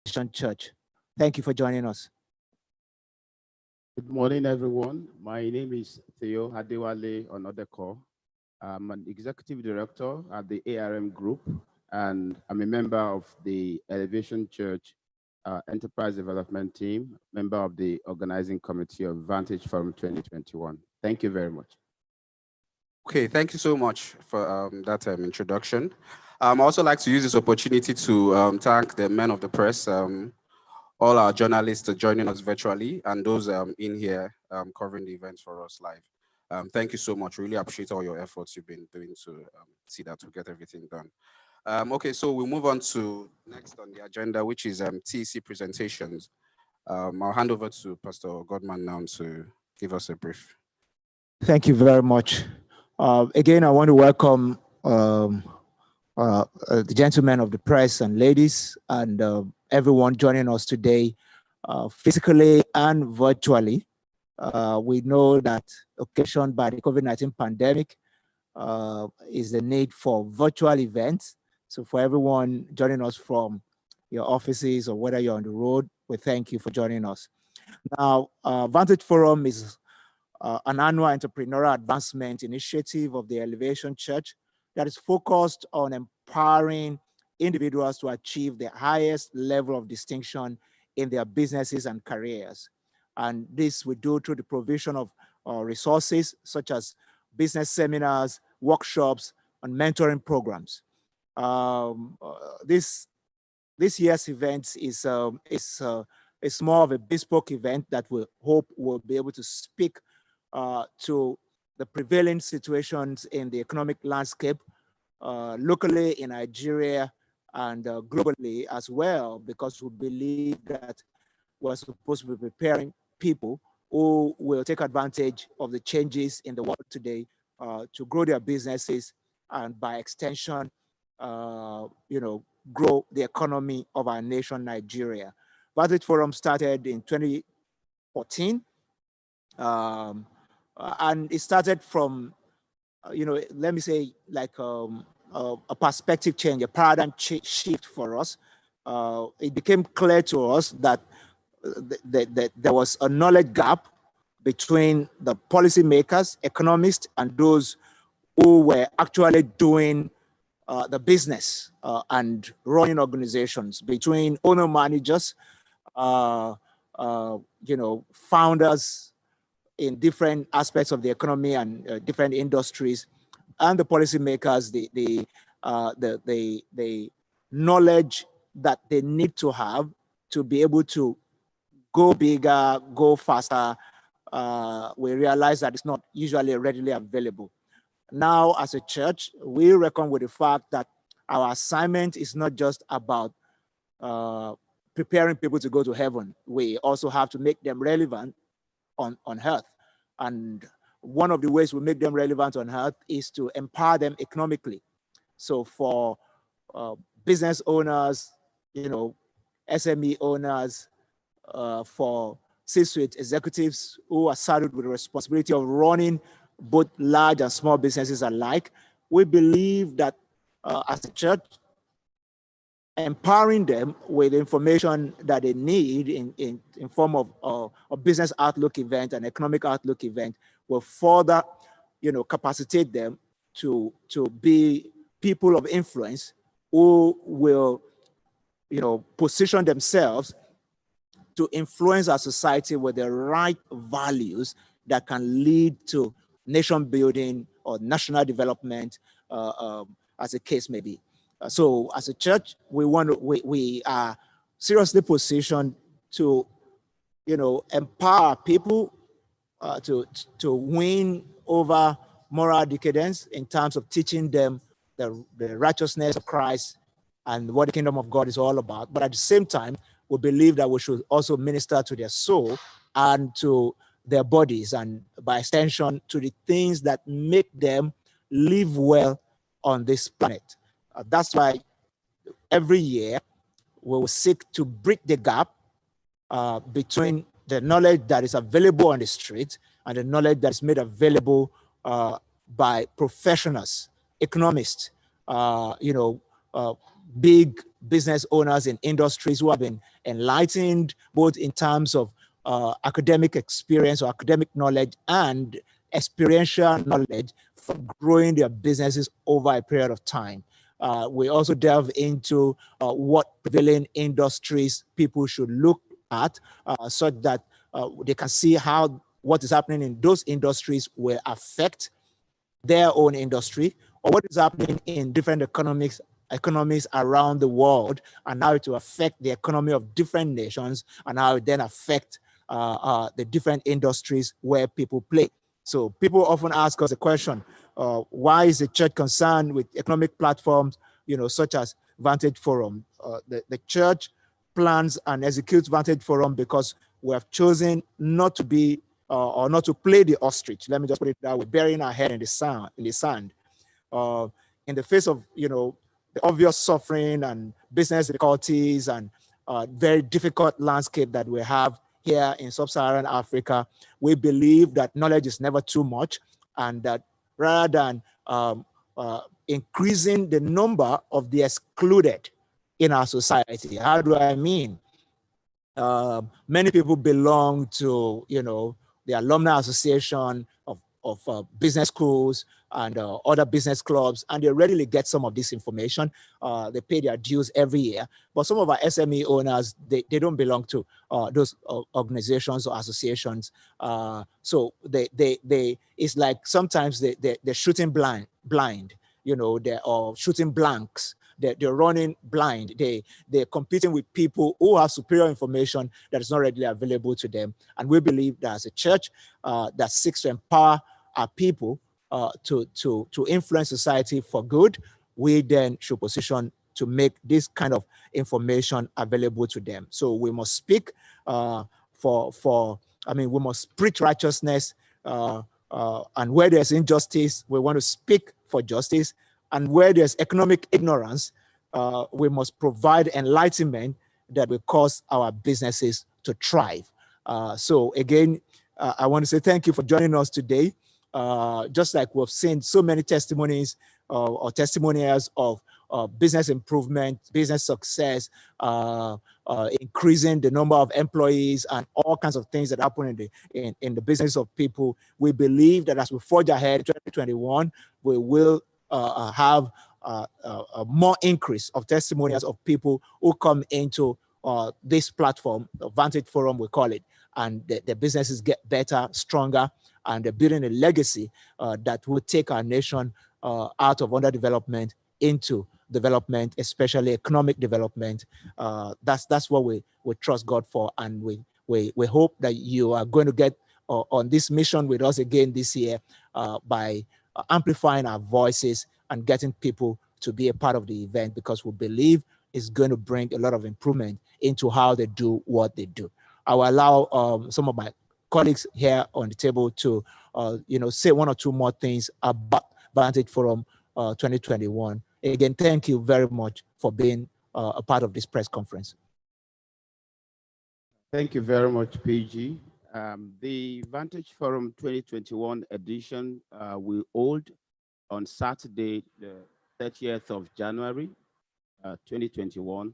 Church. Thank you for joining us. Good morning, everyone. My name is Theo Adewale Onodeko. I'm an executive director at the ARM Group, and I'm a member of the Elevation Church Enterprise Development Team, member of the organizing committee of Vantage Forum 2021. Thank you very much. Okay, thank you so much for that introduction. I'd also like to use this opportunity to thank the men of the press, all our journalists joining us virtually, and those in here covering the events for us live. Thank you so much. Really appreciate all your efforts you've been doing to see that we get everything done. Okay, so we'll move on to next on the agenda, which is TEC presentations. I'll hand over to Pastor Godman now to give us a brief. Thank you very much. Again, I want to welcome the gentlemen of the press and ladies and everyone joining us today, physically and virtually. We know that occasioned by the COVID-19 pandemic is the need for virtual events. So for everyone joining us from your offices or whether you're on the road, we thank you for joining us. Now, Vantage Forum is an annual entrepreneurial advancement initiative of the Elevation Church that is focused on empowering individuals to achieve the highest level of distinction in their businesses and careers. And this we do through the provision of resources such as business seminars, workshops, and mentoring programs. This year's event is more of a bespoke event that we hope will be able to speak to the prevailing situations in the economic landscape, locally in Nigeria and globally as well, because we believe that we're supposed to be preparing people who will take advantage of the changes in the world today to grow their businesses and by extension, grow the economy of our nation, Nigeria. Vantage Forum started in 2014. And it started from, let me say, like a perspective change, a paradigm shift for us. It became clear to us that there was a knowledge gap between the policymakers, economists, and those who were actually doing the business and running organizations, between owner managers, founders in different aspects of the economy and different industries, and the policymakers, the knowledge that they need to have to be able to go bigger, go faster. We realize that it's not usually readily available. Now, as a church, we reckon with the fact that our assignment is not just about preparing people to go to heaven. We also have to make them relevant on earth. And one of the ways we make them relevant on earth is to empower them economically. So for business owners, SME owners, for C-suite executives who are saddled with the responsibility of running both large and small businesses alike, we believe that as a church, empowering them with information that they need in form of a business outlook event and economic outlook event will further, capacitate them to be people of influence who will, position themselves to influence our society with the right values that can lead to nation building or national development, as the case may be. So as a church, we are seriously positioned to, empower people to win over moral decadence in terms of teaching them the righteousness of Christ and what the kingdom of God is all about. But at the same time, we believe that we should also minister to their soul and to their bodies, and by extension to the things that make them live well on this planet. That's why every year we will seek to bridge the gap between the knowledge that is available on the street and the knowledge that is made available by professionals, economists, big business owners in industries who have been enlightened both in terms of academic experience or academic knowledge and experiential knowledge for growing their businesses over a period of time. We also delve into what prevailing industries people should look at such that they can see how what is happening in those industries will affect their own industry, or what is happening in different economies around the world, and how it will affect the economy of different nations, and how it then affect the different industries where people play. So people often ask us the question, why is the church concerned with economic platforms, such as Vantage Forum? The church plans and executes Vantage Forum because we have chosen not to be or not to play the ostrich. Let me just put it that way, burying our head in the sand. In the face of the obvious suffering and business difficulties and very difficult landscape that we have here in sub-Saharan Africa, we believe that knowledge is never too much, and that rather than increasing the number of the excluded in our society. How do I mean? Many people belong to, the alumni association of business schools and other business clubs, and they readily get some of this information. They pay their dues every year. But some of our SME owners, they don't belong to those organizations or associations. So it's like sometimes they're shooting blind, or shooting blanks. They're running blind. They're competing with people who have superior information that is not readily available to them. And we believe that as a church that seeks to empower our people to influence society for good, we then should position to make this kind of information available to them. So we must speak we must preach righteousness, and where there's injustice, we want to speak for justice. And where there's economic ignorance, we must provide enlightenment that will cause our businesses to thrive. So again, I want to say thank you for joining us today. Just like we've seen so many testimonies or testimonials of business improvement, business success, increasing the number of employees and all kinds of things that happen in the business of people. We believe that as we forge ahead in 2021, we will have a more increase of testimonials of people who come into this platform, the Vantage Forum, we call it, and the businesses get better, stronger, and they're building a legacy that will take our nation out of underdevelopment into development, especially economic development. That's what we trust God for, and we hope that you are going to get on this mission with us again this year by amplifying our voices and getting people to be a part of the event, because we believe it's going to bring a lot of improvement into how they do what they do. I will allow some of my colleagues here on the table to say one or two more things about Vantage Forum 2021. Again, thank you very much for being a part of this press conference. Thank you very much, PG. The Vantage Forum 2021 edition will hold on Saturday, the 30th of January, 2021.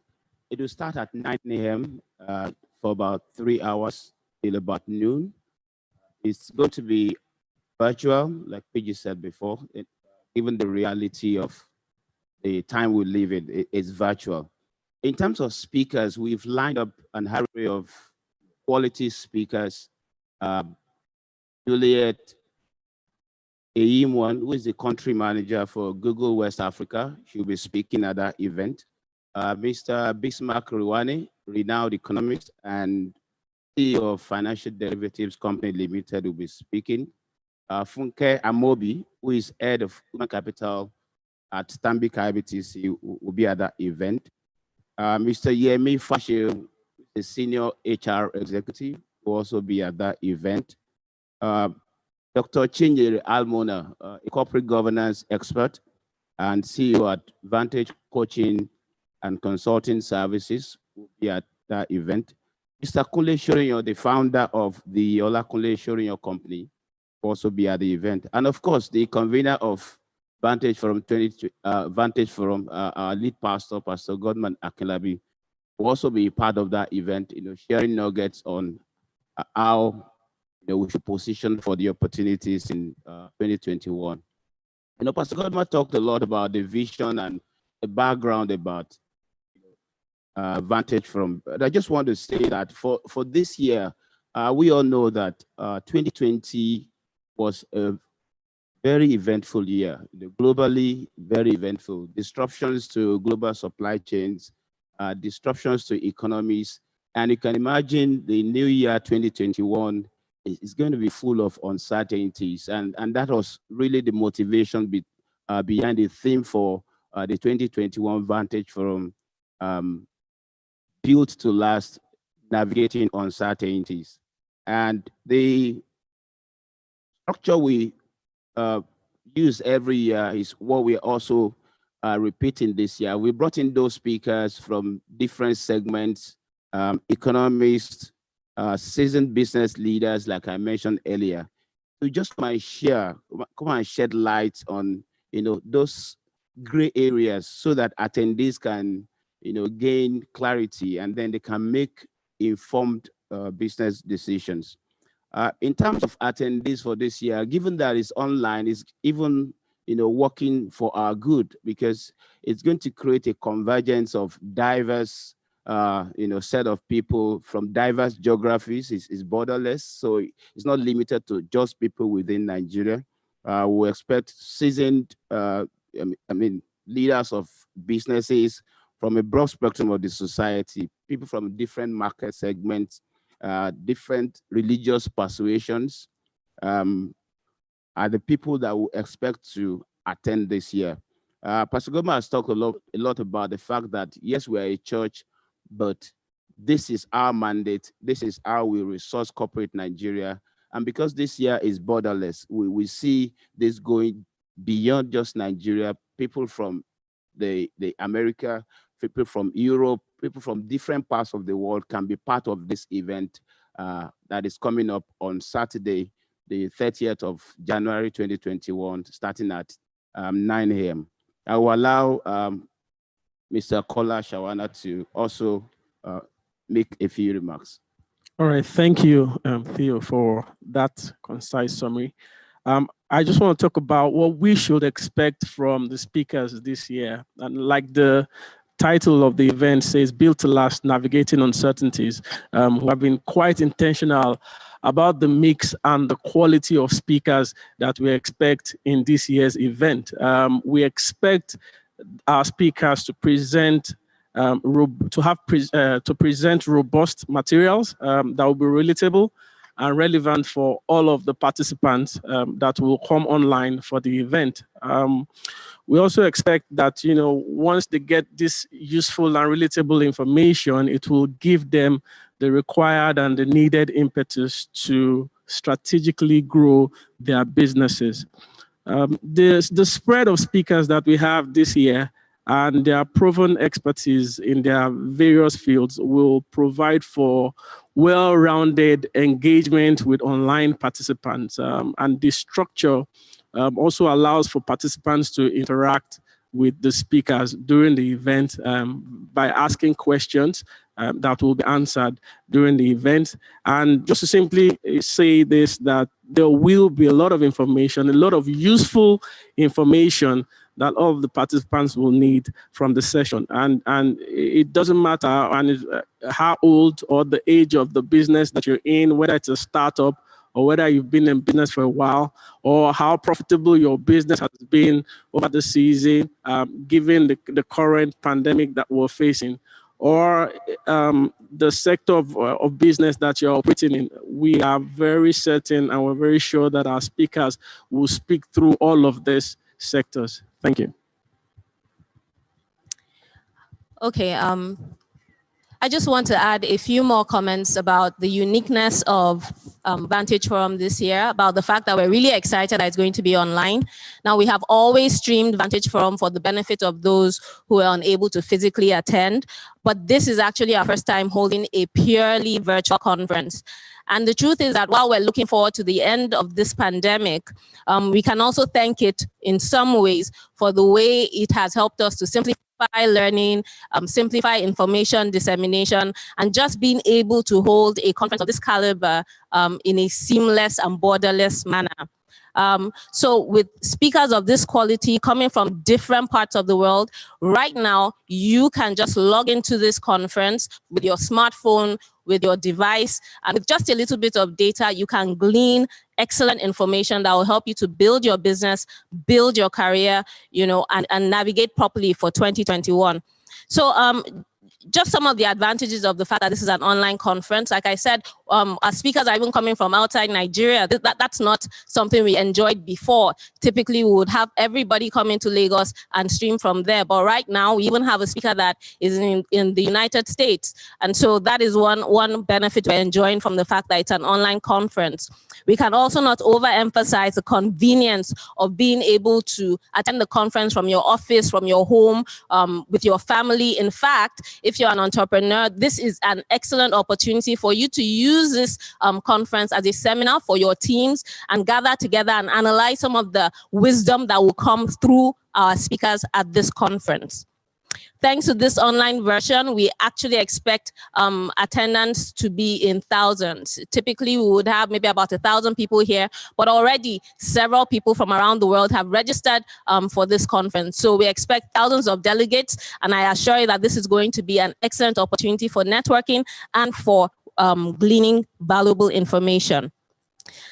It will start at 9 a.m. For about 3 hours till about noon. It's going to be virtual, like PG said before. Even the reality of the time we live in is virtual. In terms of speakers, we've lined up an array of quality speakers. Juliet Eyimwan, who is the country manager for Google West Africa, she'll be speaking at that event. Mr. Bismarck Ruwane, renowned economist and CEO of Financial Derivatives Company Limited, will be speaking. Funke Amobi, who is head of human capital at Stanbic IBTC, will be at that event. Mr. Yemi Fashe, the senior HR executive, will also be at that event. Dr. Chinyere Almona, a corporate governance expert and CEO at Vantage Coaching and Consulting Services, will be at that event. Mr. Kunle Shorinyo, the founder of the Ola Kunle Shorinyo company, will also be at the event. And of course, the convener of Vantage Forum our lead pastor, Pastor Godman Akinlabi, will also be part of that event, sharing nuggets on how we should position for the opportunities in 2021. Pastor Godman talked a lot about the vision and the background about Vantage Forum. But I just want to say that for this year, we all know that 2020 was a very eventful year, globally very eventful. Disruptions to global supply chains, disruptions to economies, and you can imagine the new year 2021 is going to be full of uncertainties, and that was really the motivation behind the theme for the 2021 Vantage Forum, built to last, navigating uncertainties. And the structure we use every year is what we're also repeating this year. We brought in those speakers from different segments, economists, seasoned business leaders, like I mentioned earlier, to just come and shed light on those gray areas so that attendees can gain clarity, and then they can make informed business decisions. In terms of attendees for this year, given that it's online, it's even working for our good, because it's going to create a convergence of diverse set of people from diverse geographies. It's borderless, so it's not limited to just people within Nigeria. We expect seasoned leaders of businesses from a broad spectrum of the society, people from different market segments, different religious persuasions, are the people that we expect to attend this year. Pastor Godman has talked a lot about the fact that, yes, we are a church, but this is our mandate. This is how we resource corporate Nigeria. And because this year is borderless, we see this going beyond just Nigeria. People from the America, people from Europe, people from different parts of the world can be part of this event that is coming up on Saturday, the 30th of January 2021, starting at 9 a.m. I will allow Mr. Kola Shawana to also make a few remarks. All right, thank you, Theo, for that concise summary. I just want to talk about what we should expect from the speakers this year. And like the title of the event says, Built to Last, Navigating Uncertainties, we have been quite intentional about the mix and the quality of speakers that we expect in this year's event. We expect our speakers to present present robust materials that will be relatable and relevant for all of the participants that will come online for the event. We also expect that, once they get this useful and relatable information, it will give them the required and the needed impetus to strategically grow their businesses. The spread of speakers that we have this year and their proven expertise in their various fields will provide for well-rounded engagement with online participants. And this structure also allows for participants to interact with the speakers during the event by asking questions that will be answered during the event. And just to simply say this, that there will be a lot of information, a lot of useful information that all of the participants will need from the session. And it doesn't matter how old or the age of the business that you're in, whether it's a startup or whether you've been in business for a while, or how profitable your business has been over the season, given the current pandemic that we're facing, or the sector of business that you're operating in. We are very certain and we're very sure that our speakers will speak through all of these sectors. Thank you. Okay, I just want to add a few more comments about the uniqueness of Vantage Forum this year, about the fact that we're really excited that it's going to be online. Now, we have always streamed Vantage Forum for the benefit of those who are unable to physically attend, but this is actually our first time holding a purely virtual conference. And the truth is that while we're looking forward to the end of this pandemic, we can also thank it in some ways for the way it has helped us to simplify learning, simplify information dissemination, and just being able to hold a conference of this caliber in a seamless and borderless manner. So with speakers of this quality coming from different parts of the world, right now, you can just log into this conference with your smartphone, with your device, and with just a little bit of data, you can glean excellent information that will help you to build your business, build your career, you know, and navigate properly for 2021. So just some of the advantages of the fact that this is an online conference. Like I said, our speakers are even coming from outside Nigeria. That's not something we enjoyed before. Typically, we would have everybody come into Lagos and stream from there. But right now, we even have a speaker that is in the United States. And so that is one benefit we're enjoying from the fact that it's an online conference. We can also not overemphasize the convenience of being able to attend the conference from your office, from your home, with your family. In fact, if you're an entrepreneur, this is an excellent opportunity for you to use this conference as a seminar for your teams and gather together and analyze some of the wisdom that will come through our speakers at this conference. Thanks to this online version, we actually expect attendance to be in thousands. Typically, we would have maybe about 1,000 people here, but already several people from around the world have registered for this conference. So we expect thousands of delegates, and I assure you that this is going to be an excellent opportunity for networking and for gleaning valuable information.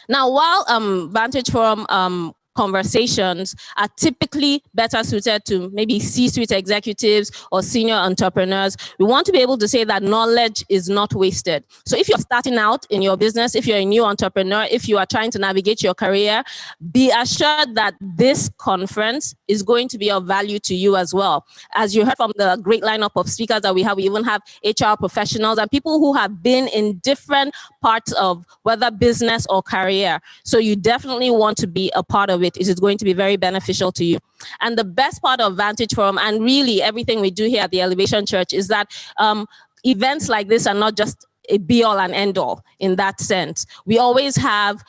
Now, while Vantage Forum conversations are typically better suited to maybe C-suite executives or senior entrepreneurs, we want to be able to say that knowledge is not wasted. So if you're starting out in your business, if you're a new entrepreneur, if you are trying to navigate your career, be assured that this conference is going to be of value to you as well. As you heard from the great lineup of speakers that we even have HR professionals and people who have been in different parts of whether business or career. So you definitely want to be a part of it. It is going to be very beneficial to you. And the best part of Vantage Forum, and really everything we do here at the Elevation Church, is that events like this are not just a be-all and end-all in that sense. We always have,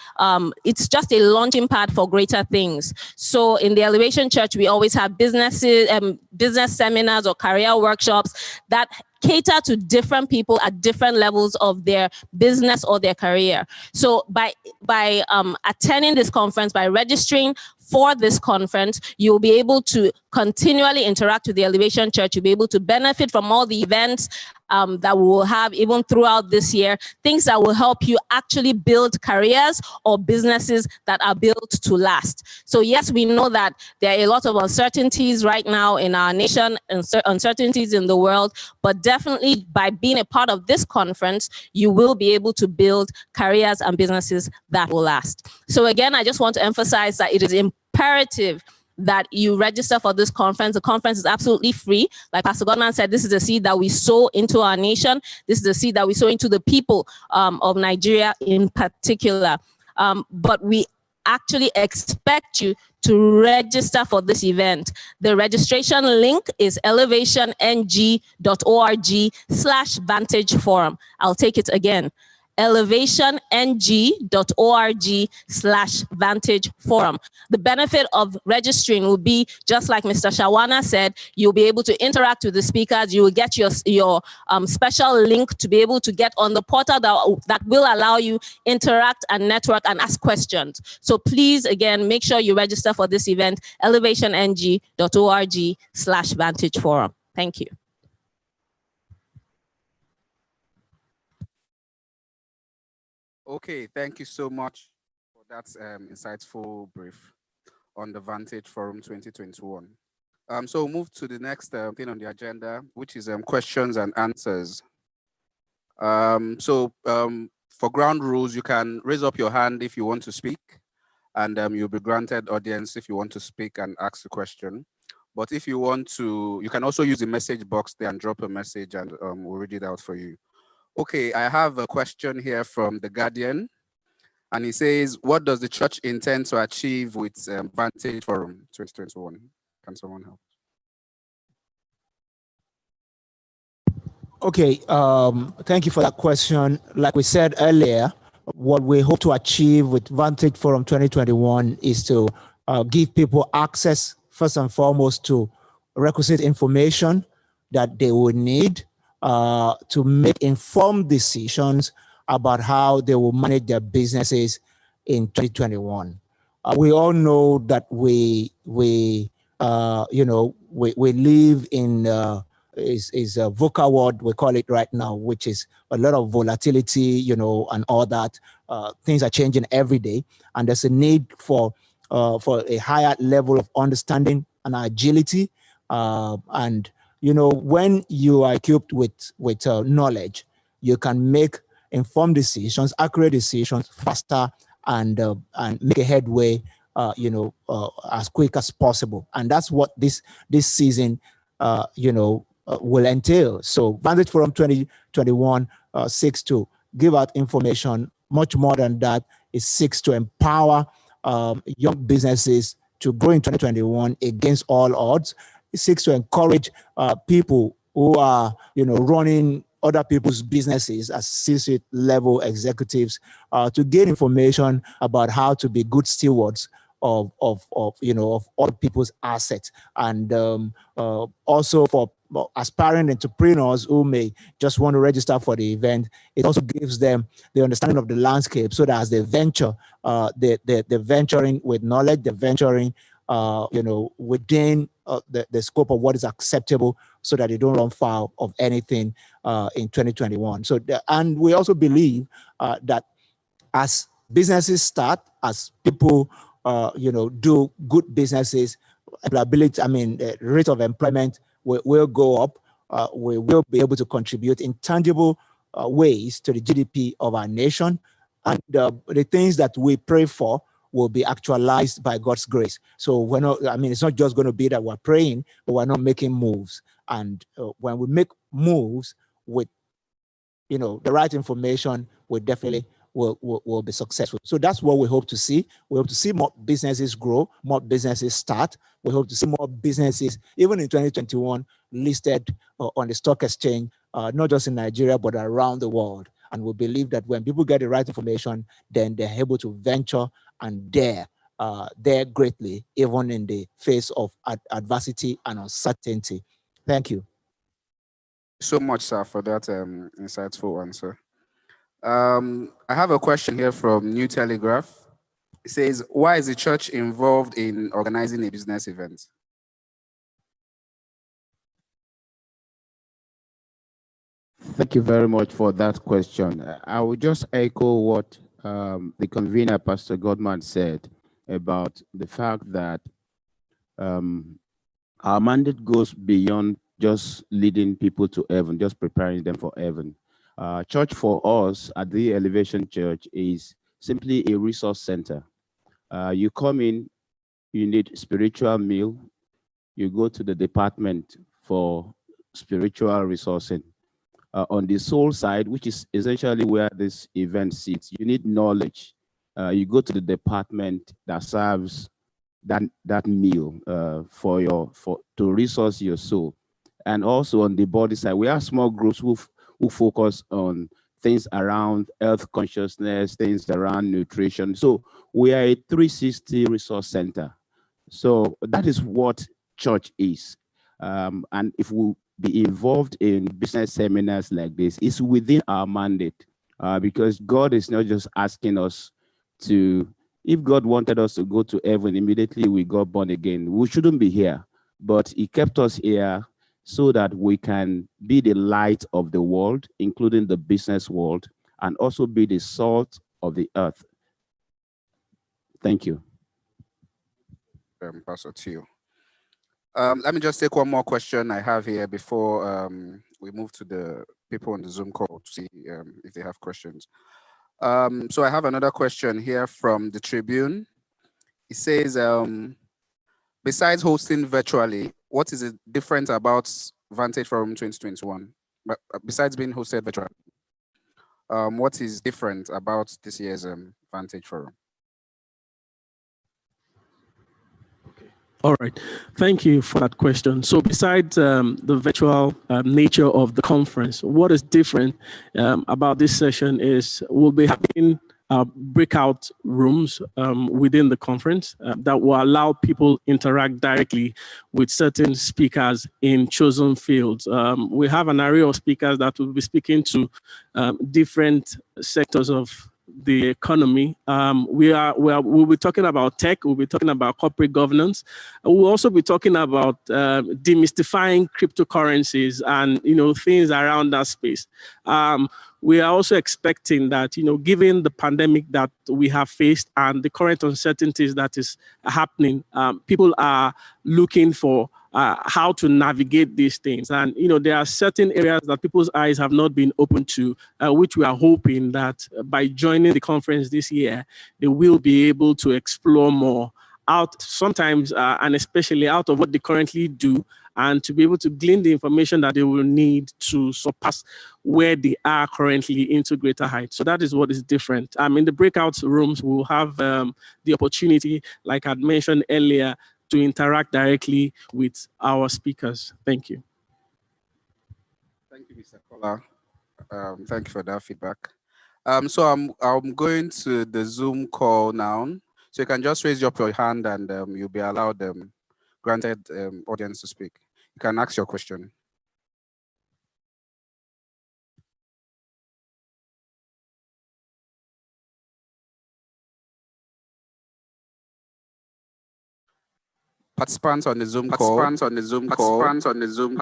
it's just a launching pad for greater things. So in the Elevation Church, we always have businesses, business seminars or career workshops that cater to different people at different levels of their business or their career. So by attending this conference, by registering for this conference, you'll be able to continually interact with the Elevation Church. You'll be able to benefit from all the events that we will have even throughout this year, things that will help you actually build careers or businesses that are built to last. So yes, we know that there are a lot of uncertainties right now in our nation and uncertainties in the world, but definitely by being a part of this conference, you will be able to build careers and businesses that will last. So again, I just want to emphasize that it is imperative that you register for this conference. The conference is absolutely free. Like Pastor Godman said, this is a seed that we sow into our nation. This is a seed that we sow into the people of Nigeria in particular. But we actually expect you to register for this event. The registration link is elevationg.org/Vantage Forum. I'll take it again. elevationg.org/Vantage Forum. The benefit of registering will be, just like Mr. Shawana said, you'll be able to interact with the speakers. You will get your special link to be able to get on the portal that will allow you interact and network and ask questions. So please, again, make sure you register for this event, elevationg.org/Vantage Forum. Thank you. Okay, thank you so much for that insightful brief on the Vantage Forum 2021. So we'll move to the next thing on the agenda, which is questions and answers. For ground rules, you can raise up your hand if you want to speak, and you'll be granted audience if you want to speak and ask a question. But if you want to, you can also use the message box there and drop a message, and we'll read it out for you. Okay, I have a question here from The Guardian, and he says, what does the church intend to achieve with Vantage Forum 2021? Can someone help? Okay, thank you for that question. Like we said earlier, what we hope to achieve with Vantage Forum 2021 is to give people access, first and foremost, to requisite information that they would need to make informed decisions about how they will manage their businesses in 2021. We all know that we live in is a VUCA world, we call it right now, which is a lot of volatility, and all that. Things are changing every day, and there's a need for a higher level of understanding and agility. And when you are equipped with knowledge, you can make informed decisions, accurate decisions faster, and make a headway, as quick as possible. And that's what this season, will entail. So Vantage Forum 2021 seeks to give out information. Much more than that, it seeks to empower young businesses to grow in 2021 against all odds. It seeks to encourage people who are, running other people's businesses as C-suite level executives to gain information about how to be good stewards of all people's assets, and also for aspiring entrepreneurs who may just want to register for the event. It also gives them the understanding of the landscape, so that as they venture, they're venturing with knowledge, they're venturing within the scope of what is acceptable, so that they don't run foul of anything in 2021. So, and we also believe that as businesses start, as people do good businesses, employability, the rate of employment will go up. We will be able to contribute in tangible ways to the GDP of our nation, and the things that we pray for will be actualized by God's grace. So we're not, it's not just going to be that we're praying, but we're not making moves. And when we make moves with, the right information, we definitely will be successful. So that's what we hope to see. We hope to see more businesses grow, more businesses start. We hope to see more businesses, even in 2021, listed on the stock exchange, not just in Nigeria, but around the world. And we believe that when people get the right information, then they're able to venture and dare greatly, even in the face of adversity and uncertainty. Thank you. So much, sir, for that insightful answer. I have a question here from New Telegraph. It says, why is the church involved in organizing a business event? Thank you very much for that question. I will just echo what the convener, Pastor Godman, said about the fact that our mandate goes beyond just leading people to heaven, just preparing them for heaven. Church for us at the Elevation Church is simply a resource center. You come in, you need spiritual meal, you go to the department for spiritual resourcing. On the soul side, which is essentially where this event sits, you need knowledge. You go to the department that serves that meal to resource your soul. And also on the body side, we have small groups who focus on things around health consciousness, things around nutrition. So we are a 360 resource center. So that is what church is. And if we be involved in business seminars like this, it's within our mandate, because God is not just asking us to, if God wanted us to go to heaven immediately we got born again, we shouldn't be here. But he kept us here so that we can be the light of the world, including the business world, and also be the salt of the earth. Thank you. Pastor Tio. Let me just take one more question I have here before we move to the people on the Zoom call to see if they have questions. So I have another question here from the Tribune. It says, besides hosting virtually, what is different about Vantage Forum 2021? But besides being hosted virtually, what is different about this year's Vantage Forum? All right, thank you for that question. So besides the virtual nature of the conference, what is different about this session is we'll be having breakout rooms within the conference that will allow people interact directly with certain speakers in chosen fields. We have an array of speakers that will be speaking to different sectors of the economy. We'll be talking about tech, we'll be talking about corporate governance. We'll also be talking about demystifying cryptocurrencies and things around that space. We are also expecting that, given the pandemic that we have faced and the current uncertainties that is happening, people are looking for how to navigate these things. And, there are certain areas that people's eyes have not been open to, which we are hoping that by joining the conference this year, they will be able to explore more out sometimes and especially out of what they currently do, and to be able to glean the information that they will need to surpass where they are currently into greater heights. So that is what is different. In the breakout rooms, we'll have the opportunity, like I mentioned earlier, to interact directly with our speakers. Thank you. Thank you, Mr. Kola. Thank you for that feedback. So I'm going to the Zoom call now. So you can just raise up your hand and you'll be allowed granted audience to speak. You can ask your question. Participants on the Zoom call. Participants on the Zoom call. Participants on the Zoom.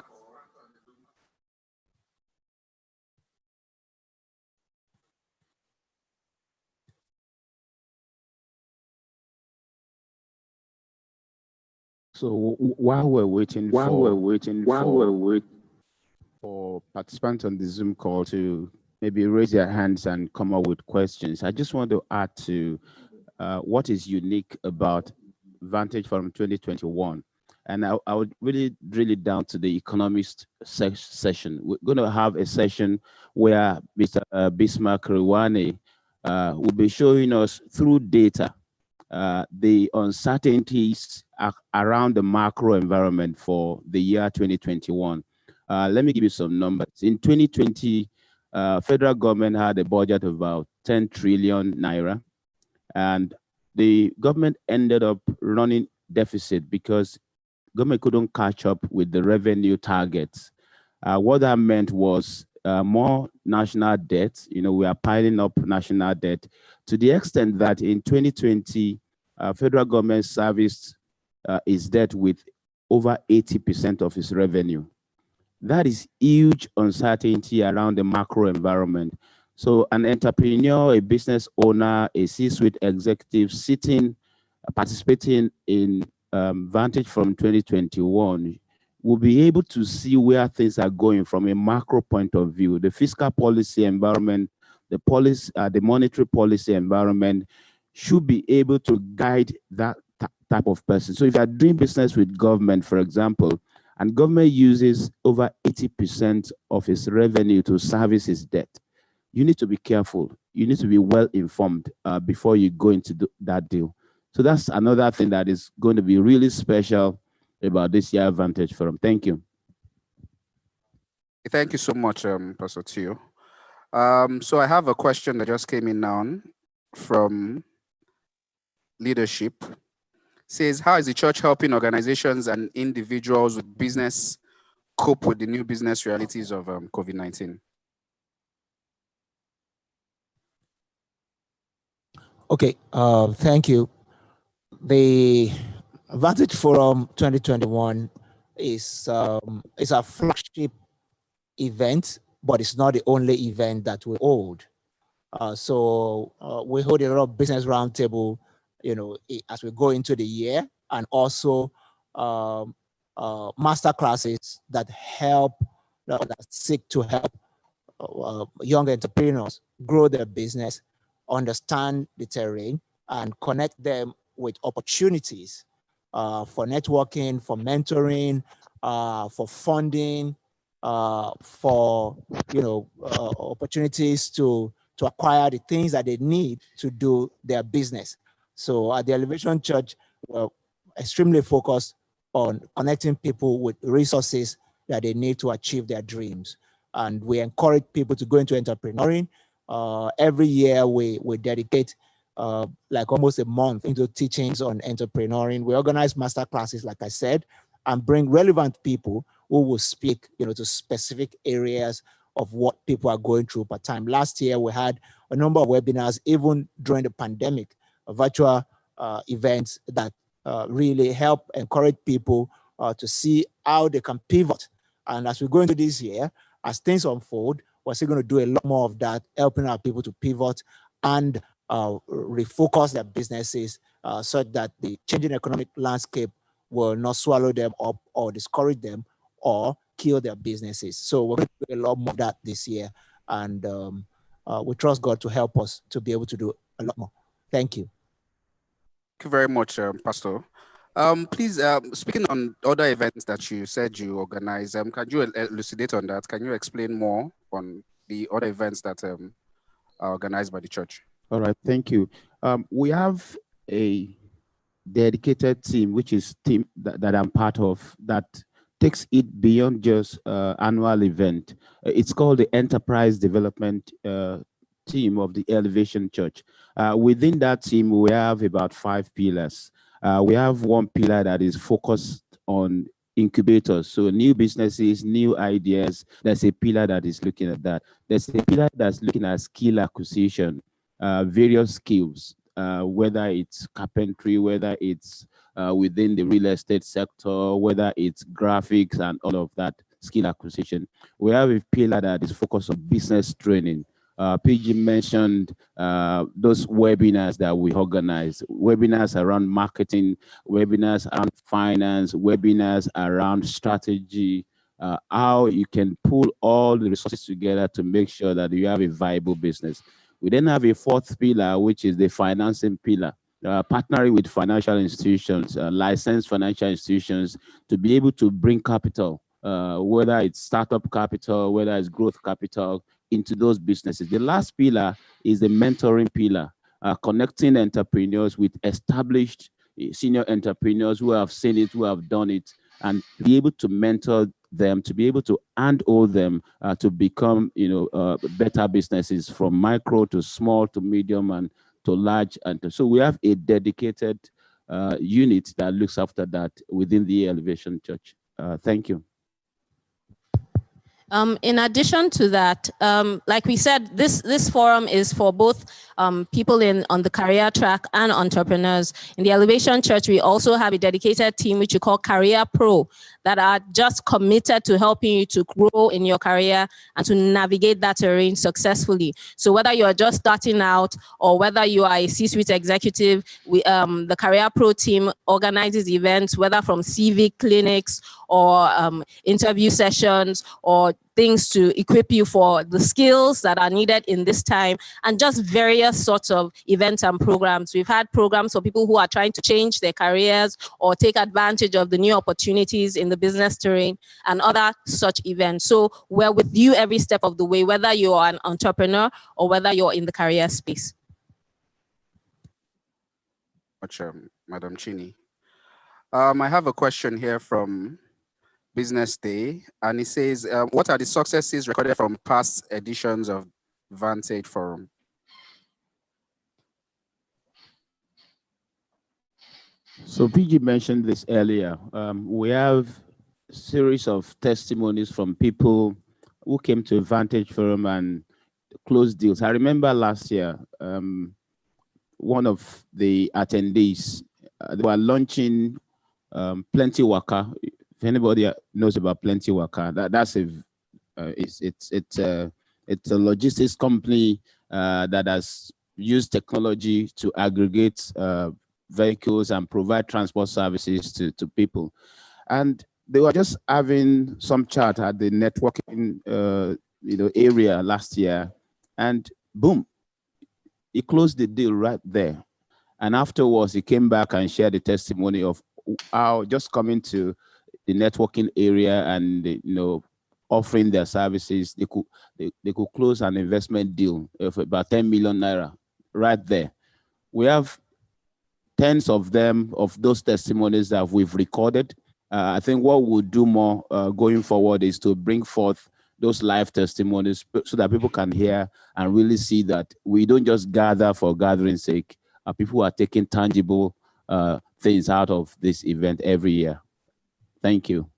So while we're waiting for participants on the Zoom call to maybe raise their hands and come up with questions, I just want to add to what is unique about Vantage Forum 2021. And I would really drill it down to the economist session. We're going to have a session where Mr. Bismarck Rewane will be showing us through data the uncertainties around the macro environment for the year 2021. Let me give you some numbers. In 2020, federal government had a budget of about 10 trillion naira, and the government ended up running deficit because government couldn't catch up with the revenue targets. What that meant was more national debt. We are piling up national debt to the extent that in 2020, federal government serviced its debt with over 80% of its revenue. That is huge uncertainty around the macro environment. So an entrepreneur, a business owner, a C-suite executive participating in Vantage from 2021 will be able to see where things are going from a macro point of view. The fiscal policy environment, the monetary policy environment should be able to guide that type of person. So if you're doing business with government, for example, and government uses over 80% of its revenue to service its debt, you need to be careful. You need to be well informed before you go into that deal. So that's another thing that is going to be really special about this year Vantage Forum. Thank you. Thank you so much, Pastor Tio. So I have a question that just came in now from leadership. It says, how is the church helping organizations and individuals with business cope with the new business realities of COVID-19? Okay, thank you. The Vantage Forum 2021 is a flagship event, but it's not the only event that we hold. So we hold a lot of business roundtable, as we go into the year, and also master classes that seek to help young entrepreneurs grow their business, understand the terrain, and connect them with opportunities for networking, for mentoring, for funding, for opportunities to acquire the things that they need to do their business. So at the Elevation Church, we're extremely focused on connecting people with resources that they need to achieve their dreams. And we encourage people to go into entrepreneuring. Every year we dedicate like almost a month into teachings on entrepreneuring. We organize master classes, like I said, and bring relevant people who will speak, to specific areas of what people are going through per time. Last year, we had a number of webinars, even during the pandemic, virtual events that really help encourage people to see how they can pivot. And as we go into this year, as things unfold, we're still going to do a lot more of that, helping our people to pivot and refocus their businesses such that the changing economic landscape will not swallow them up or discourage them or kill their businesses. So we're going to do a lot more of that this year. And we trust God to help us to be able to do a lot more. Thank you. Thank you very much, Pastor. Please, speaking on other events that you said you organize, can you elucidate on that? Can you explain more on the other events that are organized by the church? All right, thank you. We have a dedicated team, which is team that I'm part of, that takes it beyond just annual event. It's called the Enterprise Development team of the Elevation Church. Within that team, we have about 5 pillars. We have one pillar that is focused on incubators, so new businesses, new ideas. There's a pillar that is looking at that. There's a pillar that's looking at skill acquisition, various skills, whether it's carpentry, whether it's within the real estate sector, whether it's graphics and all of that skill acquisition. We have a pillar that is focused on business training. PG mentioned those webinars that we organize, webinars around marketing, webinars around finance, webinars around strategy, how you can pull all the resources together to make sure that you have a viable business. We then have a 4th pillar, which is the financing pillar, partnering with financial institutions, licensed financial institutions, to be able to bring capital, whether it's startup capital, whether it's growth capital, into those businesses. The last pillar is the mentoring pillar, connecting entrepreneurs with established senior entrepreneurs who have seen it, who have done it, and be able to mentor them, to be able to handhold them to become, better businesses, from micro to small to medium and to large. And so we have a dedicated unit that looks after that within the Elevation Church. Thank you. In addition to that, like we said, this forum is for both people on the career track and entrepreneurs. In the Elevation Church, we also have a dedicated team which we call Career Pro, that are just committed to helping you to grow in your career and to navigate that terrain successfully. So whether you are just starting out or whether you are a C-suite executive, the Career Pro team organizes events, whether from CV clinics or interview sessions or things to equip you for the skills that are needed in this time, and just various sorts of events and programs. We've had programs for people who are trying to change their careers or take advantage of the new opportunities in the business terrain and other such events. So we're with you every step of the way, whether you are an entrepreneur or whether you're in the career space. Madam Chini. I have a question here from Business Day, and it says, what are the successes recorded from past editions of Vantage Forum? So PG mentioned this earlier. We have a series of testimonies from people who came to Vantage Forum and closed deals. I remember last year, one of the attendees, they were launching Plenty Waka. If anybody knows about Plenty Waka, that's it's a logistics company that has used technology to aggregate vehicles and provide transport services to people. And they were just having some chat at the networking area last year, and boom, he closed the deal right there. And afterwards, he came back and shared the testimony of how just coming to the networking area and offering their services, they could close an investment deal of about 10 million naira right there. We have tens of them, of those testimonies that we've recorded. I think what we'll do more going forward is to bring forth those live testimonies so that people can hear and really see that we don't just gather for gathering's sake. People are taking tangible things out of this event every year. Thank you.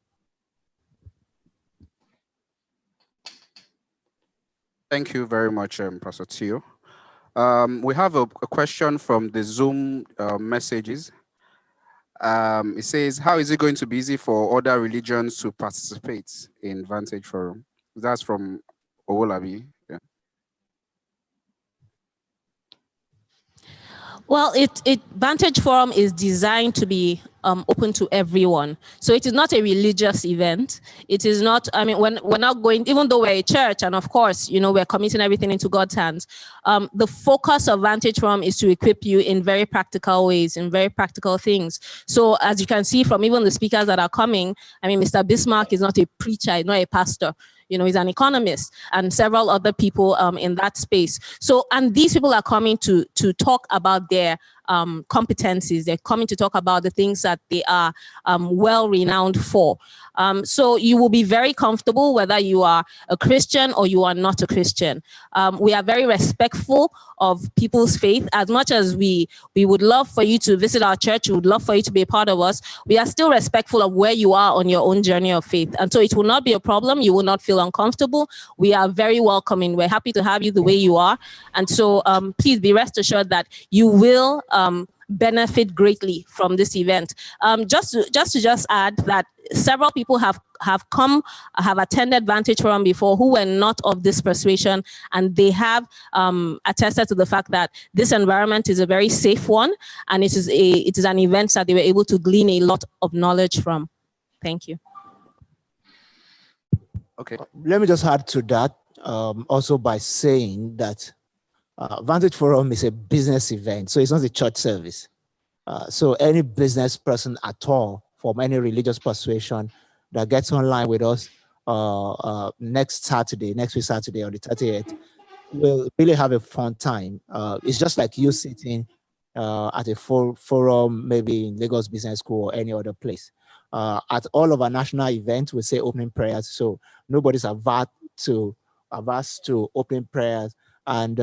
Thank you very much, Pastor Tio. We have a question from the Zoom messages. It says, how is it going to be easy for other religions to participate in Vantage Forum? That's from Owolabi. Yeah. Well, Vantage Forum is designed to be open to everyone. So it is not a religious event. It is not, I mean, we're not going, even though we're a church, and of course, you know, we're committing everything into God's hands. The focus of Vantage Forum is to equip you in very practical ways, in very practical things. So as you can see from even the speakers that are coming, I mean, Mr. Bismarck is not a preacher, he's not a pastor. You know, he's an economist, and several other people in that space. So, and these people are coming to talk about their competencies. They're coming to talk about the things that they are well renowned for. So you will be very comfortable whether you are a Christian or you are not a Christian. We are very respectful of people's faith. As much as we would love for you to visit our church, we would love for you to be a part of us, we are still respectful of where you are on your own journey of faith. And so it will not be a problem. You will not feel uncomfortable. We are very welcoming. We're happy to have you the way you are. And so please be rest assured that you will benefit greatly from this event. Just to add that several people have attended Vantage Forum before who were not of this persuasion, and they have attested to the fact that this environment is a very safe one, and it is an event that they were able to glean a lot of knowledge from. Thank you. Okay. Let me just add to that also by saying that Vantage Forum is a business event, so it's not a church service. So any business person at all from any religious persuasion that gets online with us next week Saturday on the 30th, will really have a fun time. It's just like you sitting at a forum, maybe in Lagos Business School or any other place. At all of our national events, we say opening prayers, so nobody's averse to opening prayers. And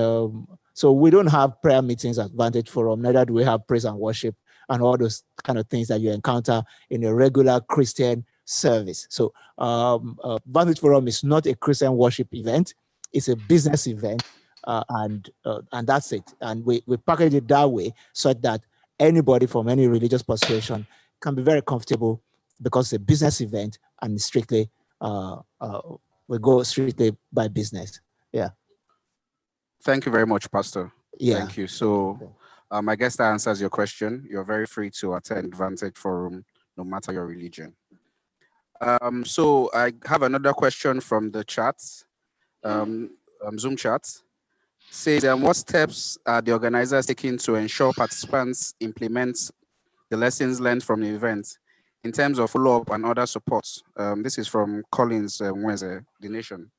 so we don't have prayer meetings at Vantage Forum, neither do we have praise and worship and all those kind of things that you encounter in a regular Christian service. So Vantage Forum is not a Christian worship event, it's a business event, and that's it. And we package it that way so that anybody from any religious persuasion can be very comfortable, because it's a business event and strictly, we go strictly by business. Yeah. Thank you very much, Pastor. Yeah. Thank you. So I guess that answers your question. You're very free to attend Vantage Forum, no matter your religion. So I have another question from the chat, Zoom chat. Says, what steps are the organizers taking to ensure participants implement the lessons learned from the event in terms of follow-up and other supports? This is from Collins Mweze, The Nation.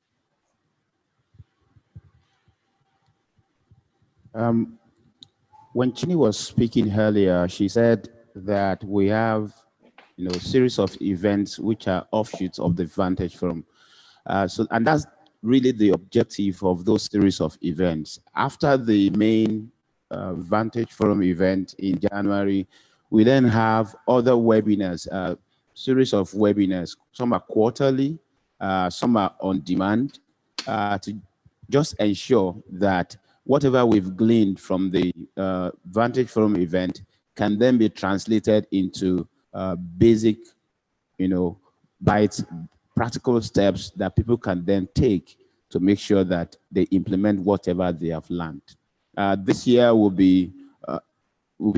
When Chini was speaking earlier, she said that we have, a series of events which are offshoots of the Vantage Forum. And that's really the objective of those series of events. After the main Vantage Forum event in January, we then have other webinars, series of webinars. Some are quarterly, some are on demand, to just ensure that whatever we've gleaned from the Vantage Forum event can then be translated into basic, bites, practical steps that people can then take to make sure that they implement whatever they have learned. This year will be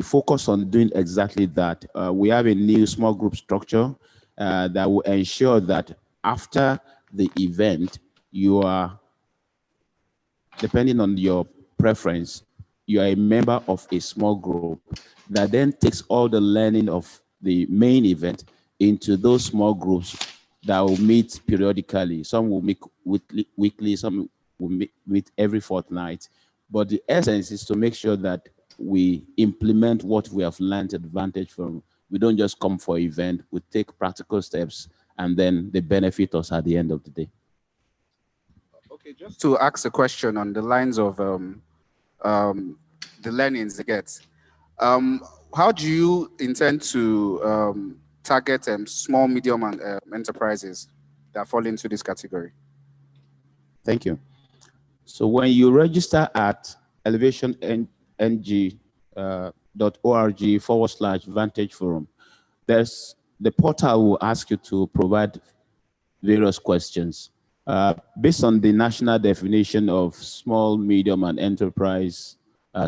focused on doing exactly that. We have a new small group structure that will ensure that after the event, you are, depending on your preference, you are a member of a small group that then takes all the learning of the main event into those small groups that will meet periodically. Some will meet weekly, some will meet every fortnight. But the essence is to make sure that we implement what we have learned at Vantage Forum. We don't just come for an event, we take practical steps, and then they benefit us at the end of the day. Okay, just to ask a question on the lines of the learnings they get. How do you intend to target small, medium, and enterprises that fall into this category? Thank you. So when you register at elevationg.org/Vantage Forum, there's the portal will ask you to provide various questions. Based on the national definition of small, medium, and enterprise,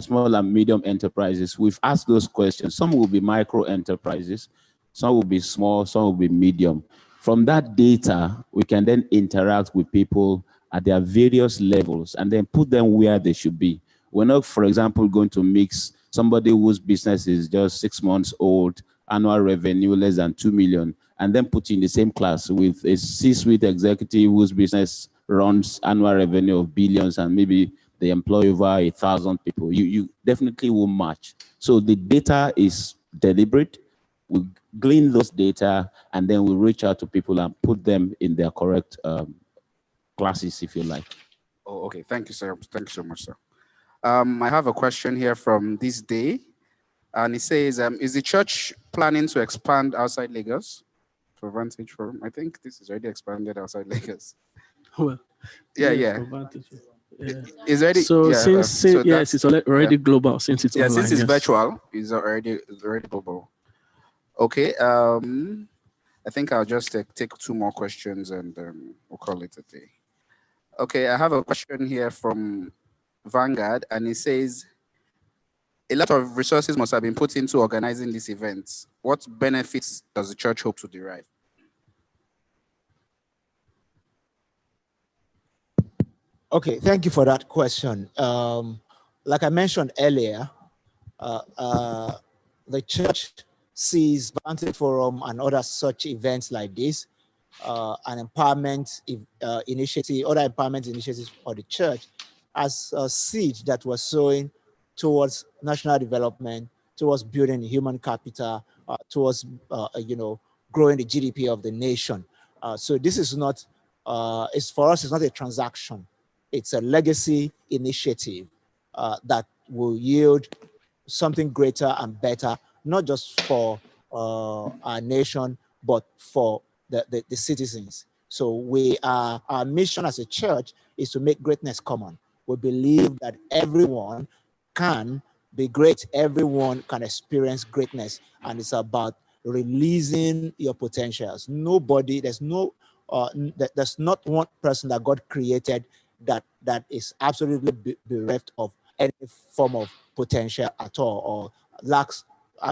small and medium enterprises, we've asked those questions. Some will be micro enterprises, some will be small, some will be medium. From that data, we can then interact with people at their various levels and then put them where they should be. We're not, for example, going to mix somebody whose business is just 6 months old, annual revenue less than 2 million, and then put in the same class with a C-suite executive whose business runs annual revenue of billions and maybe they employ over 1,000 people. You definitely won't match. So the data is deliberate. We glean those data and then we reach out to people and put them in their correct classes, if you like. Oh, okay. Thank you, sir. Thank you so much, sir. I have a question here from this day, and it says, is the church planning to expand outside Lagos for Vantage Forum? I think this is already expanded outside Lagos. Well, Yeah. for Vantage. Yeah. Is already So so yes, it's already global since it's online. Since it's yes. virtual, it's already global. Okay. I think I'll just take 2 more questions and we'll call it a day. Okay, I have a question here from Vanguard, and it says, a lot of resources must have been put into organizing these events. What benefits does the church hope to derive? Okay, thank you for that question. Like I mentioned earlier, the church sees Vantage Forum and other such events like this, an empowerment initiative, other empowerment initiatives for the church as a seed that was sowing towards national development, towards building human capital, towards growing the GDP of the nation. So this is not, it's for us, it's not a transaction. It's a legacy initiative that will yield something greater and better, not just for our nation, but for the citizens. So our mission as a church is to make greatness common. We believe that everyone can be great, everyone can experience greatness, and it's about releasing your potentials. There's not one person that God created that is absolutely bereft of any form of potential at all, or lacks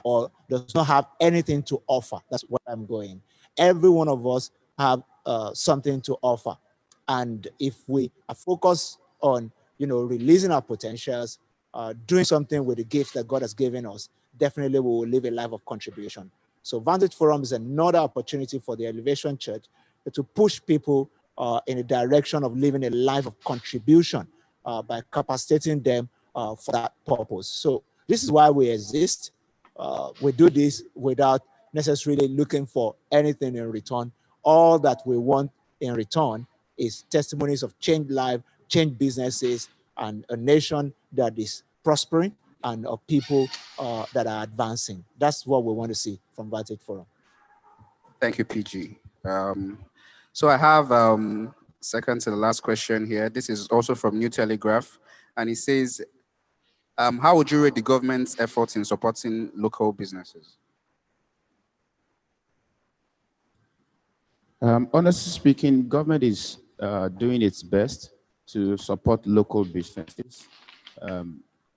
or does not have anything to offer. That's where I'm going. Every one of us have something to offer, and if we are focused on releasing our potentials, doing something with the gifts that God has given us, definitely we will live a life of contribution. So Vantage Forum is another opportunity for the Elevation Church to push people in a direction of living a life of contribution by capacitating them for that purpose. So this is why we exist. We do this without necessarily looking for anything in return. All that we want in return is testimonies of changed life, changed businesses, and a nation that is prospering, and of people that are advancing. That's what we want to see from Vantage Forum. Thank you, PG. So I have second to the last question here. This is also from New Telegraph, and it says, how would you rate the government's efforts in supporting local businesses? Honestly speaking, government is doing its best to support local businesses.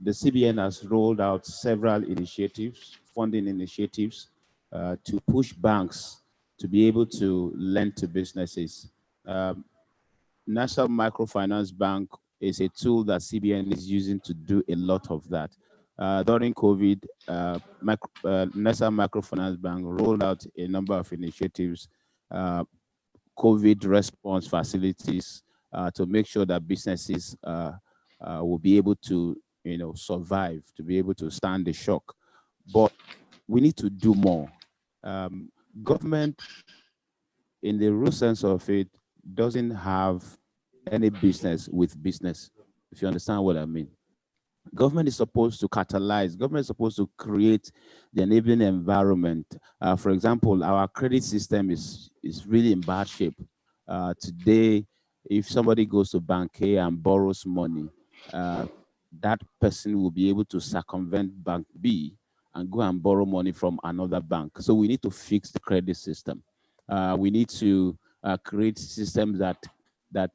The CBN has rolled out several initiatives, funding initiatives, to push banks to be able to lend to businesses. National Microfinance Bank is a tool that CBN is using to do a lot of that. During COVID, National Microfinance Bank rolled out a number of initiatives, COVID response facilities, to make sure that businesses will be able to, survive, to be able to stand the shock. But we need to do more. Government, in the real sense of it, doesn't have any business with business, if you understand what I mean. Government is supposed to catalyze, government is supposed to create the enabling environment. For example, our credit system is really in bad shape. Today, if somebody goes to Bank A and borrows money, that person will be able to circumvent Bank B and go and borrow money from another bank. So we need to fix the credit system. We need to create systems that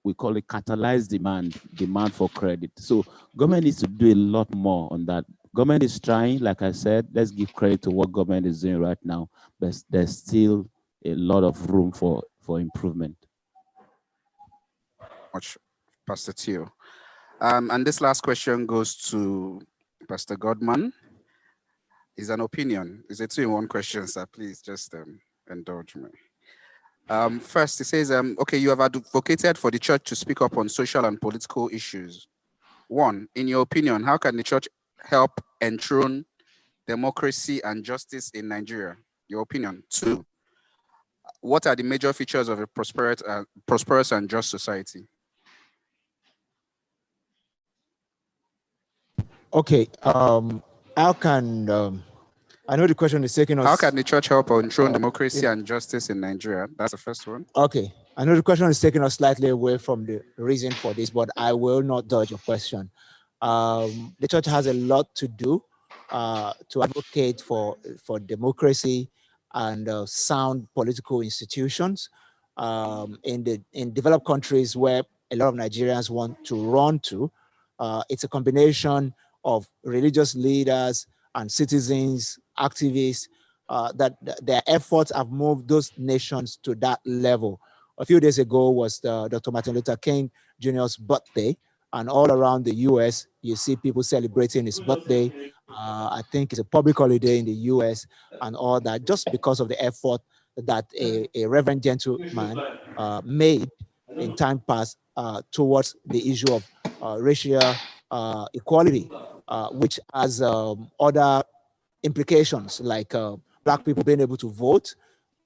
we call it catalyze demand for credit. So government needs to do a lot more on that. Government is trying, like I said, let's give credit to what government is doing right now, but there's still a lot of room for improvement. Much, Pastor Theo. And this last question goes to Pastor Godman. It's an opinion. It's a 2-in-1 question, sir. Please just indulge me. First, it says, okay, you have advocated for the church to speak up on social and political issues. 1, in your opinion, how can the church help enthrone democracy and justice in Nigeria? Your opinion. 2, what are the major features of a prosperous and just society? Okay, how can I know the question is taking us. How can the church help enthrone democracy and justice in Nigeria? That's the first one. Okay, I know the question is taking us slightly away from the reason for this, but I will not dodge your question. The church has a lot to do to advocate for democracy and sound political institutions in developed countries where a lot of Nigerians want to run to. It's a combination of religious leaders and citizens, activists, that their efforts have moved those nations to that level. A few days ago was Dr. Martin Luther King Jr.'s birthday, and all around the US, you see people celebrating his birthday. I think it's a public holiday in the US and all that, just because of the effort that a reverend gentleman made in time past towards the issue of racial equality, which has other implications like Black people being able to vote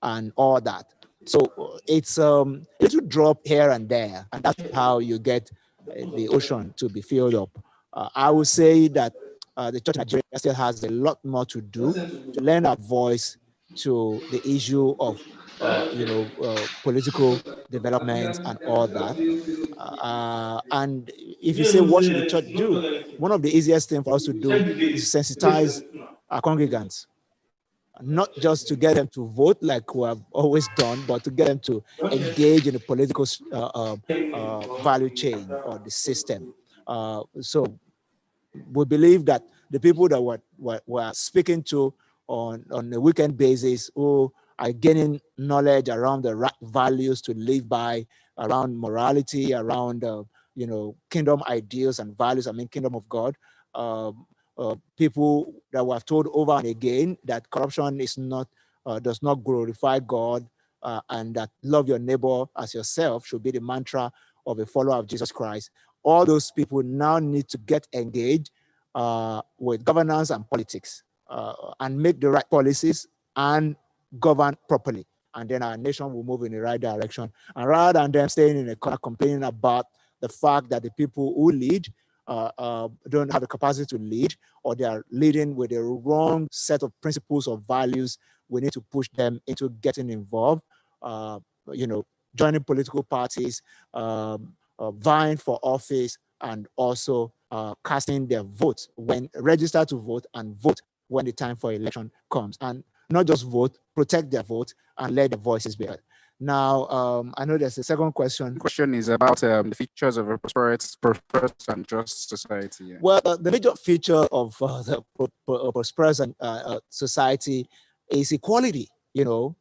and all that. So it's a little drop here and there, and that's how you get the ocean to be filled up. I would say that the Church of Nigeria still has a lot more to do to lend a voice to the issue of political development and all that. And if you say, what should the church do? One of the easiest things for us to do is sensitize our congregants, not just to get them to vote like we have always done, but to get them to engage in the political value chain or the system. So we believe that the people that we're speaking to on a weekend basis, who are gaining knowledge around the right values to live by, around morality, around kingdom ideals and values, kingdom of God, people that we have told over and again that corruption is not does not glorify God, and that love your neighbor as yourself should be the mantra of a follower of Jesus Christ. All those people now need to get engaged with governance and politics and make the right policies and govern properly. And then our nation will move in the right direction. And rather than them staying in a corner complaining about the fact that the people who lead don't have the capacity to lead, or they are leading with a wrong set of principles or values, we need to push them into getting involved, joining political parties, vying for office, and also casting their votes when registered to vote, and vote when the time for election comes. And not just vote, protect their vote and let their voices be heard. Now, I know there's a second question. The question is about the features of a prosperous and just society. Yeah. Well, the major feature of the prosperous society is equality.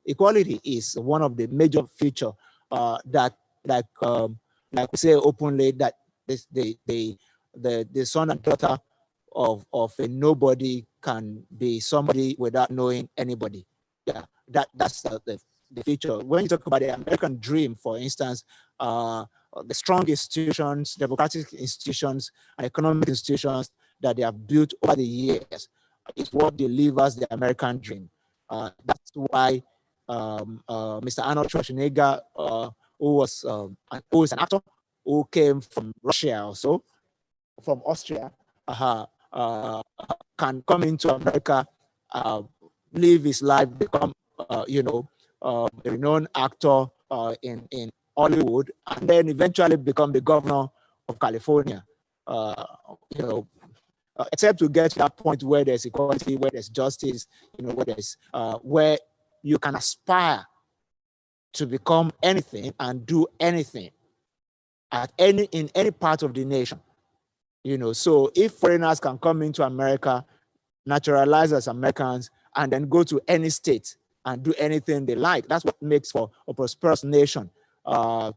Equality is one of the major features that, like we say openly, that the son and daughter of a nobody can be somebody without knowing anybody. Yeah, that's the feature. When you talk about the American dream, for instance, the strong institutions, democratic institutions, and economic institutions that they have built over the years is what delivers the American dream. That's why Mr. Arnold Schwarzenegger who is an actor who came from Russia also, from Austria, can come into America, live his life, become, a renowned actor in Hollywood, and then eventually become the governor of California. Except to get to that point where there's equality, where there's justice, where you can aspire to become anything and do anything in any part of the nation. So if foreigners can come into America, naturalize as Americans, and then go to any state and do anything they like, that's what makes for a prosperous nation.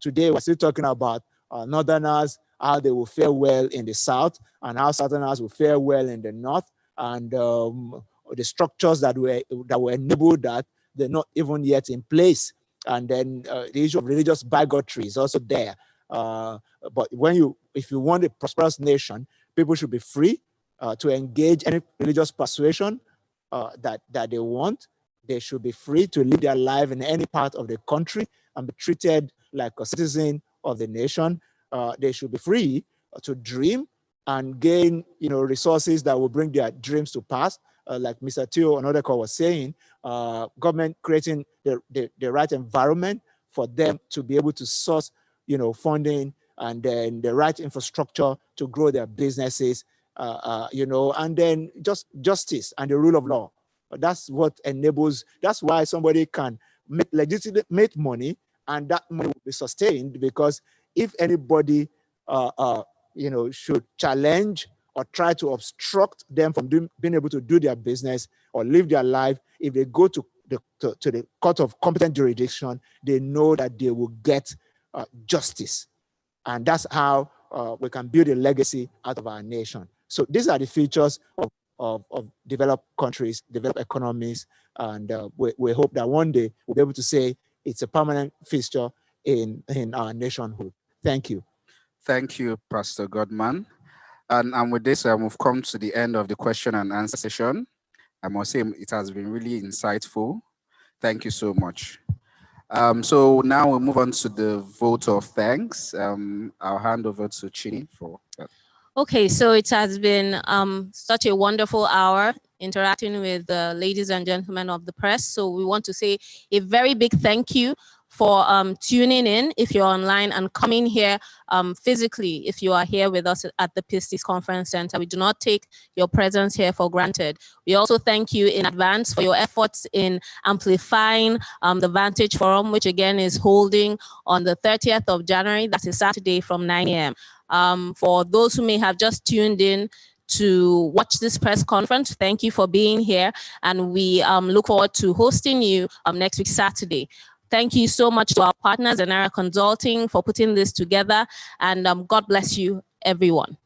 Today, we're still talking about Northerners, how they will fare well in the South, and how Southerners will fare well in the North, and the structures that were enabled that they're not even yet in place. And then the issue of religious bigotry is also there. But if you want a prosperous nation, people should be free to engage any religious persuasion that they want. They should be free to live their life in any part of the country and be treated like a citizen of the nation. They should be free to dream and gain, resources that will bring their dreams to pass. Like Mr. Theo Onodeko was saying, government creating the right environment for them to be able to source, funding, and then the right infrastructure to grow their businesses, and then just justice and the rule of law. That's what enables, that's why somebody can make money, and that money will be sustained, because if anybody, should challenge or try to obstruct them from being able to do their business or live their life, if they go to the court of competent jurisdiction, they know that they will get justice. And that's how we can build a legacy out of our nation. So these are the features of developed countries, developed economies, and we hope that one day we'll be able to say it's a permanent fixture in our nationhood. Thank you. Thank you, Pastor Godman. And with this, we've come to the end of the question and answer session. I must say it has been really insightful. Thank you so much. So now we'll move on to the vote of thanks. I'll hand over to Chini for that. Okay, so it has been such a wonderful hour interacting with the ladies and gentlemen of the press. So we want to say a very big thank you for tuning in if you're online, and coming here physically if you are here with us at the Pistis Conference Center. We do not take your presence here for granted. We also thank you in advance for your efforts in amplifying the Vantage Forum, which again is holding on the 30th of January. That's a Saturday from 9 a.m. For those who may have just tuned in to watch this press conference, thank you for being here, and we look forward to hosting you next week, Saturday. Thank you so much to our partners, Zenara Consulting, for putting this together, and God bless you, everyone.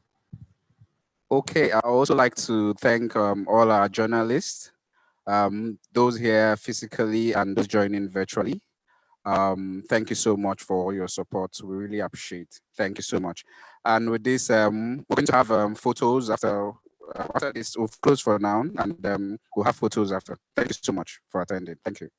Okay, I also like to thank all our journalists, those here physically and those joining virtually. Thank you so much for all your support. We really appreciate it. Thank you so much. And with this, we're going to have photos after this. We'll close for now, and we'll have photos after. Thank you so much for attending. Thank you.